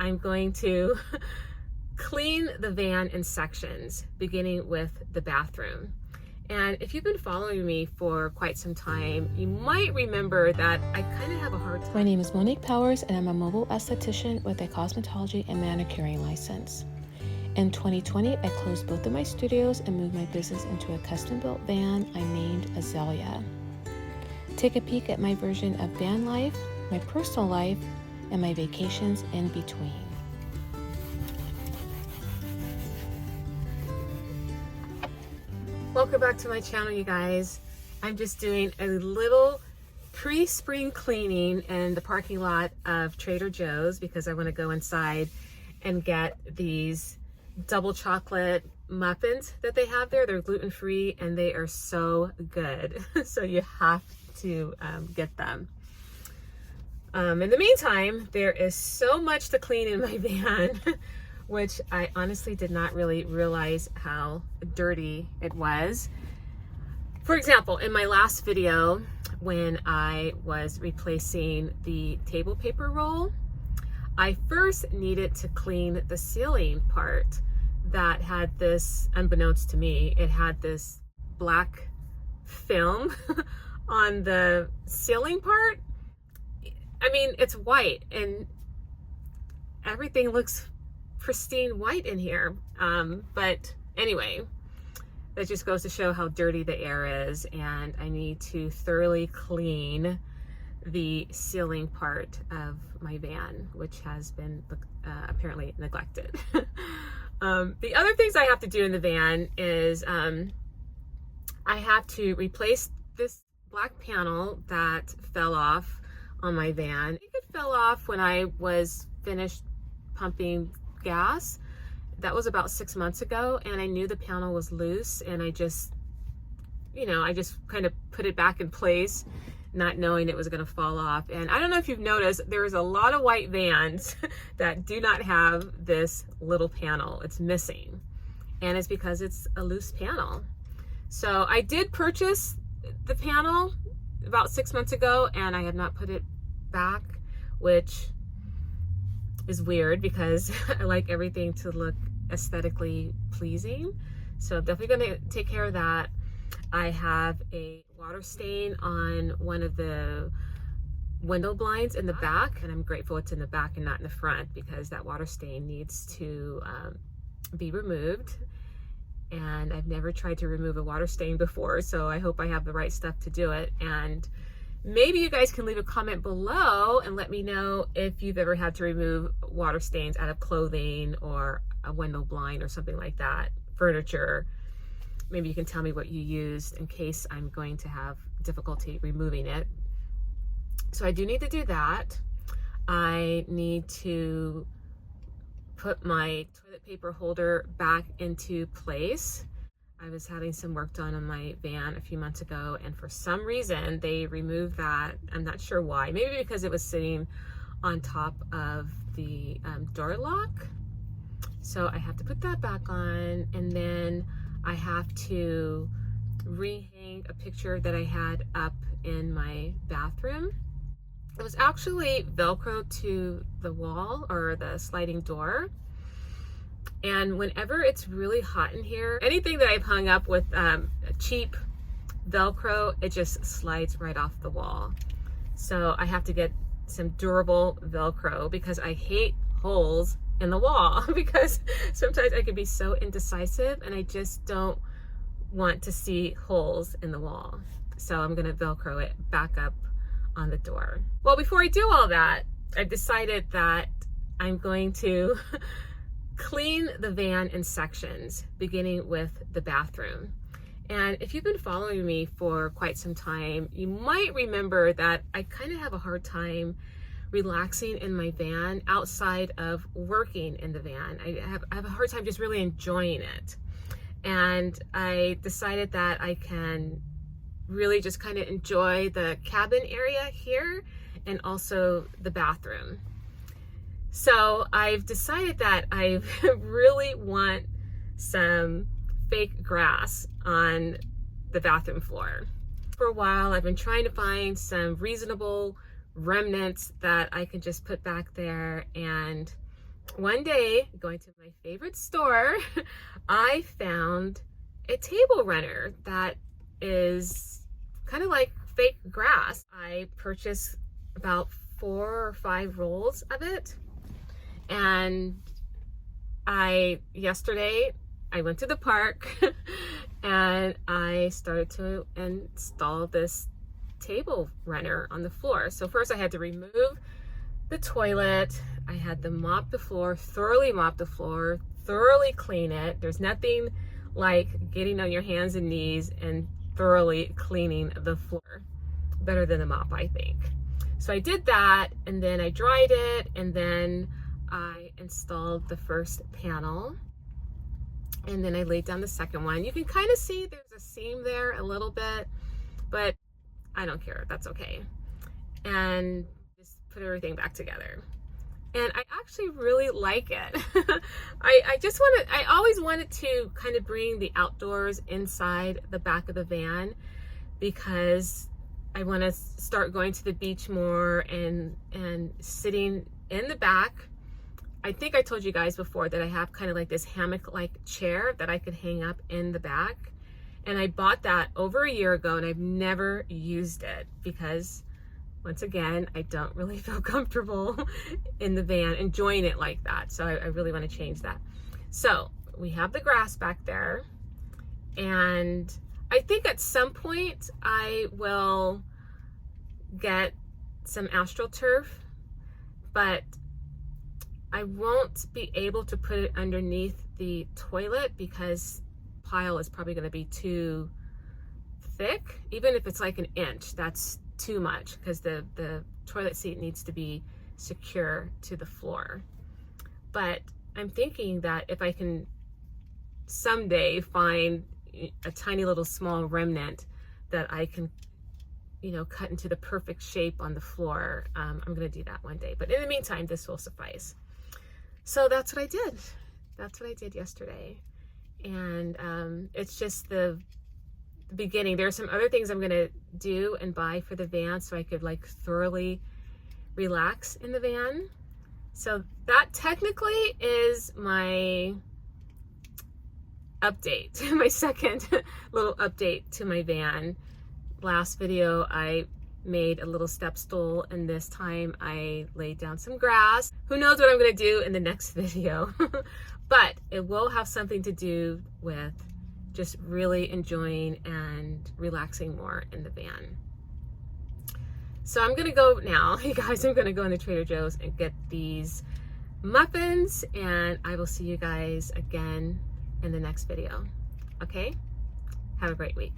I'm going to clean the van in sections, beginning with the bathroom. And if you've been following me for quite some time, you might remember that I kind of have a hard time. My name is Monique Powers, and I'm a mobile esthetician with a cosmetology and manicuring license. In 2020, I closed both of my studios and moved my business into a custom-built van I named Azalea. Take a peek at my version of van life, my personal life, and my vacations in between. Welcome back to my channel, you guys. I'm just doing a little pre-spring cleaning in the parking lot of Trader Joe's because I want to go inside and get these double chocolate muffins that they have there. They're gluten-free and they are so good. So you have to get them. In the meantime, there is so much to clean in my van, which I honestly did not really realize how dirty it was. For example, in my last video, when I was replacing the table paper roll, I first needed to clean the ceiling part that had this, unbeknownst to me, it had this black film on the ceiling part. I mean, it's white and everything looks pristine white in here. But anyway, that just goes to show how dirty the air is, and I need to thoroughly clean the ceiling part of my van, which has been apparently neglected. The other things I have to do in the van is I have to replace this black panel that fell off on my van. I think it fell off when I was finished pumping gas. That was about 6 months ago, and I knew the panel was loose, and I just kind of put it back in place, not knowing it was going to fall off. And I don't know if you've noticed, there's a lot of white vans that do not have this little panel. It's missing, and it's because it's a loose panel. So I did purchase the panel about 6 months ago, and I have not put it back, which is weird because I like everything to look aesthetically pleasing. So I'm definitely going to take care of that. I have a water stain on one of the window blinds in the back, and I'm grateful it's in the back and not in the front because that water stain needs to be removed. And I've never tried to remove a water stain before, so I hope I have the right stuff to do it. And maybe you guys can leave a comment below and let me know if you've ever had to remove water stains out of clothing or a window blind or something like that, furniture. Maybe you can tell me what you used in case I'm going to have difficulty removing it. So I do need to do that. I need to put my toilet paper holder back into place. I was having some work done on my van a few months ago, and for some reason they removed that. I'm not sure why. Maybe because it was sitting on top of the door lock. So I have to put that back on, and then I have to rehang a picture that I had up in my bathroom. It was actually Velcro to the wall or the sliding door. And whenever it's really hot in here, anything that I've hung up with a cheap Velcro, it just slides right off the wall. So I have to get some durable Velcro because I hate holes in the wall because sometimes I can be so indecisive and I just don't want to see holes in the wall. So I'm gonna Velcro it back up on the door. Well, before I do all that, I've decided that I'm going to clean the van in sections, beginning with the bathroom. And if you've been following me for quite some time, you might remember that I kind of have a hard time relaxing in my van outside of working in the van. I have a hard time just really enjoying it. And I decided that I can really just kind of enjoy the cabin area here and also the bathroom. So I've decided that I really want some fake grass on the bathroom floor. For a while, I've been trying to find some reasonable remnants that I can just put back there and one day, going to my favorite store, I found a table runner that is kind of like fake grass. I purchased about 4 or 5 rolls of it, and yesterday I went to the park and I started to install this table runner on the floor. So first I had to remove the toilet. I had to mop the floor, thoroughly clean it. There's nothing like getting on your hands and knees and thoroughly cleaning the floor. Better than a mop, I think. So I did that, and then I dried it, and then I installed the first panel, and then I laid down the second one. You can kind of see there's a seam there a little bit, but I don't care, that's okay. And just put everything back together. And I actually really like it. I always wanted to kind of bring the outdoors inside the back of the van, because I want to start going to the beach more and sitting in the back. I think I told you guys before that I have kind of like this hammock-like chair that I could hang up in the back. And I bought that over a year ago, and I've never used it because, once again, I don't really feel comfortable in the van enjoying it like that. So I really want to change that. So we have the grass back there, and I think at some point I will get some AstroTurf, but I won't be able to put it underneath the toilet because pile is probably going to be too thick. Even if it's like an inch, that's too much, because the toilet seat needs to be secure to the floor. But I'm thinking that if I can someday find a tiny little small remnant that I can, you know, cut into the perfect shape on the floor, I'm going to do that one day. But in the meantime, this will suffice. So that's what I did. That's what I did yesterday. And it's just the beginning. There are some other things I'm going to do and buy for the van so I could like thoroughly relax in the van. So that technically is my update, my second little update to my van. Last video I made a little step stool, and this time I laid down some grass. Who knows what I'm going to do in the next video, but it will have something to do with just really enjoying and relaxing more in the van. So I'm going to go now, you guys. I'm going to go into Trader Joe's and get these muffins, and I will see you guys again in the next video. Okay? Have a great week.